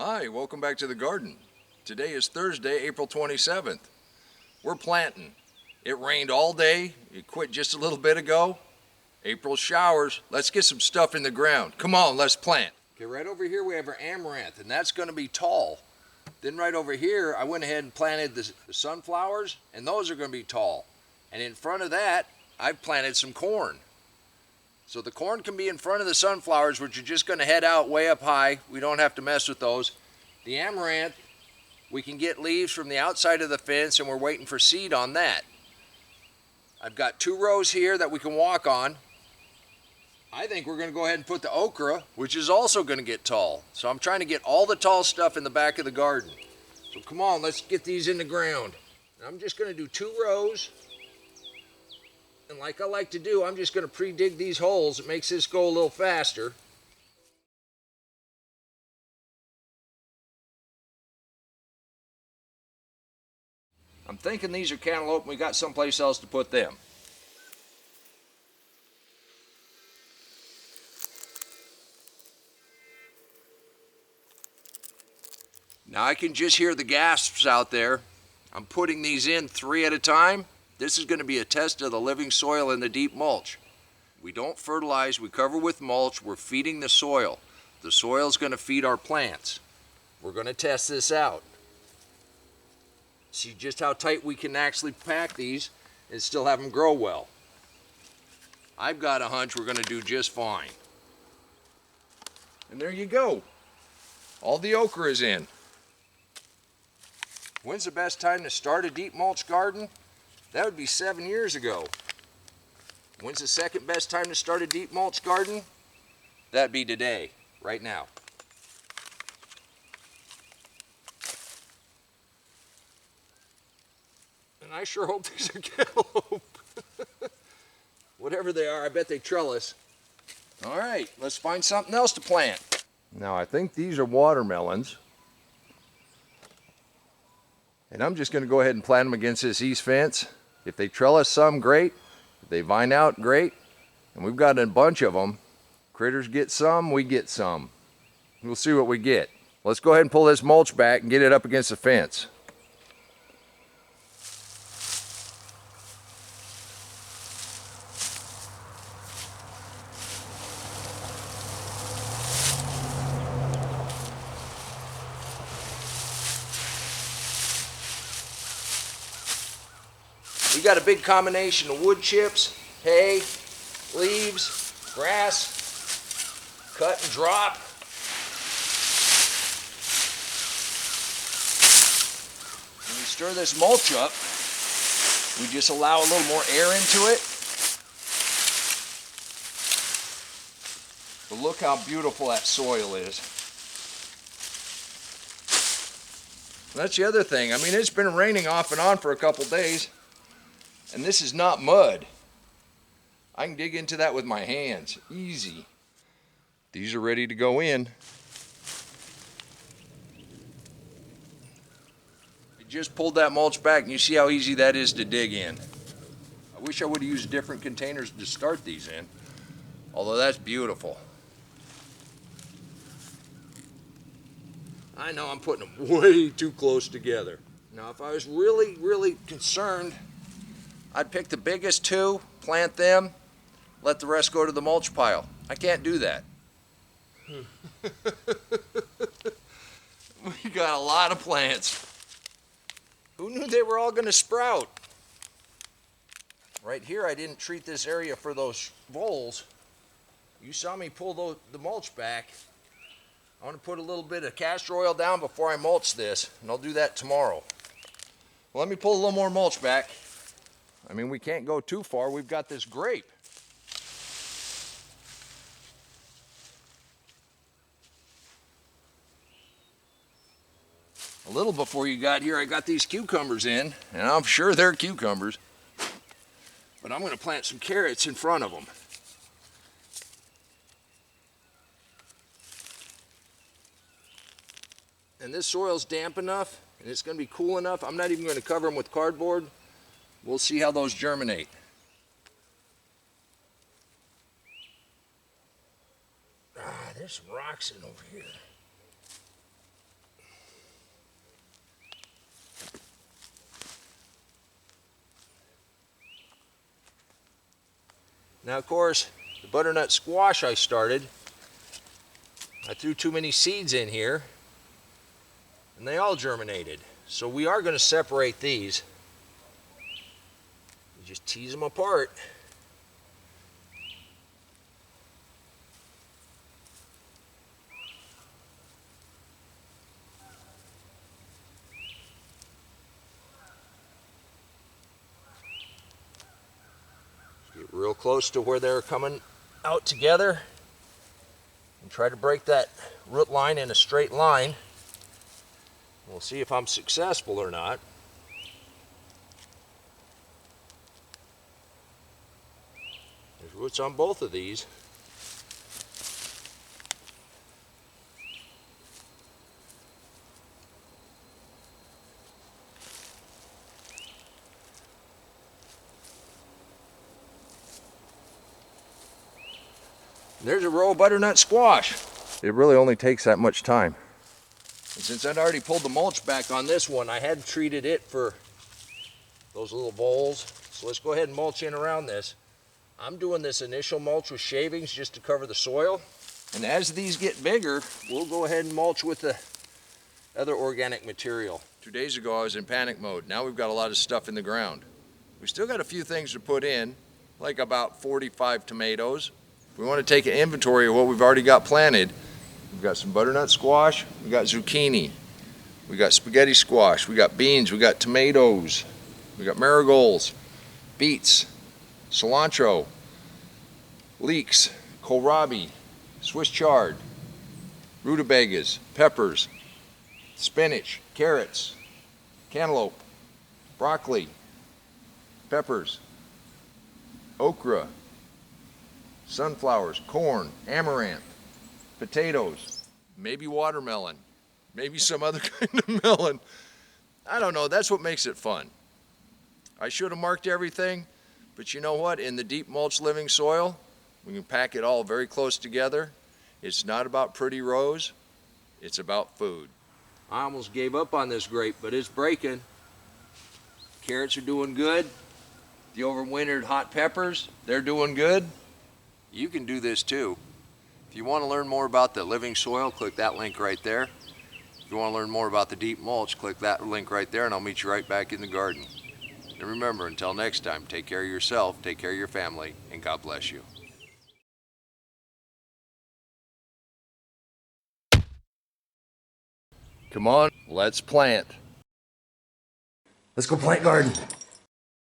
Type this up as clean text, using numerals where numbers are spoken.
Hi, welcome back to the garden. Today is Thursday, April 27th. We're planting. It rained all day. It quit just a little bit ago. April showers. Let's get some stuff in the ground. Come on, let's plant. Okay, right over here we have our amaranth, and that's going to be tall. Then right over here, I went ahead and planted the sunflowers, and those are going to be tall. And in front of that, I've planted some corn. So the corn can be in front of the sunflowers, which are just going to head out way up high. We don't have to mess with those. The amaranth, we can get leaves from the outside of the fence, and we're waiting for seed on that. I've got 2 rows here that we can walk on. I think we're going to go ahead and put the okra, which is also going to get tall. So I'm trying to get all the tall stuff in the back of the garden. So come on, let's get these in the ground. I'm just going to do 2 rows. And like I like to do, I'm just going to pre-dig these holes. It makes this go a little faster. I'm thinking these are cantaloupe and we got someplace else to put them. Now I can just hear the gasps out there. I'm putting these in 3 at a time. This is going to be a test of the living soil in the deep mulch. We don't fertilize, we cover with mulch, we're feeding the soil. The soil is going to feed our plants. We're going to test this out. See just how tight we can actually pack these and still have them grow well. I've got a hunch we're going to do just fine. And there you go. All the okra is in. When's the best time to start a deep mulch garden? That would be 7 years ago. When's the second best time to start a deep mulch garden? That'd be today, right now. And I sure hope these are cantaloupe. Whatever they are, I bet they trellis. All right, let's find something else to plant. Now I think these are watermelons. And I'm just going to go ahead and plant them against this east fence. If they trellis some, great. If they vine out, great. And we've got a bunch of them. Critters get some, we get some. We'll see what we get. Let's go ahead and pull this mulch back and get it up against the fence. We got a big combination of wood chips, hay, leaves, grass, cut and drop. When we stir this mulch up, we just allow a little more air into it. But look how beautiful that soil is. And that's the other thing. I mean, it's been raining off and on for a couple days. And this is not mud. I can dig into that with my hands, easy. These are ready to go in. I just pulled that mulch back and you see how easy that is to dig in. I wish I would have used different containers to start these in, although that's beautiful. I know I'm putting them way too close together. Now if I was really concerned, I'd pick the biggest 2, plant them, let the rest go to the mulch pile. I can't do that. We got a lot of plants. Who knew they were all going to sprout? Right here, I didn't treat this area for those voles. You saw me pull the mulch back. I want to put a little bit of castor oil down before I mulch this, and I'll do that tomorrow. Well, let me pull a little more mulch back. I mean, we can't go too far. We've got this grape. A little before you got here, I got these cucumbers in, and I'm sure they're cucumbers. But I'm going to plant some carrots in front of them. And this soil's damp enough, and it's going to be cool enough. I'm not even going to cover them with cardboard. We'll see how those germinate. There's some rocks in over here. Now, of course, the butternut squash I started, I threw too many seeds in here, and they all germinated. So we are going to separate these. You just tease them apart. Get real close to where they're coming out together and try to break that root line in a straight line. We'll see if I'm successful or not. There's roots on both of these. There's a row of butternut squash. It really only takes that much time. And since I'd already pulled the mulch back on this one, I had treated it for those little voles. So let's go ahead and mulch in around this. I'm doing this initial mulch with shavings just to cover the soil. And as these get bigger, we'll go ahead and mulch with the other organic material. 2 days ago I was in panic mode. Now we've got a lot of stuff in the ground. We still got a few things to put in, like about 45 tomatoes. We want to take an inventory of what we've already got planted. We've got some butternut squash, we got zucchini, we got spaghetti squash, we got beans, we got tomatoes, we got marigolds, beets, cilantro, leeks, kohlrabi, Swiss chard, rutabagas, peppers, spinach, carrots, cantaloupe, broccoli, peppers, okra, sunflowers, corn, amaranth, potatoes, maybe watermelon, maybe some other kind of melon. I don't know, that's what makes it fun. I should have marked everything, but you know what? In the deep mulch living soil, we can pack it all very close together. It's not about pretty rows, it's about food. I almost gave up on this grape, but it's breaking. Carrots are doing good. The overwintered hot peppers, they're doing good. You can do this too. If you want to learn more about the living soil, click that link right there. If you want to learn more about the deep mulch, click that link right there and I'll meet you right back in the garden. And remember, until next time, take care of yourself, take care of your family, and God bless you. Come on, let's plant. Let's go plant garden.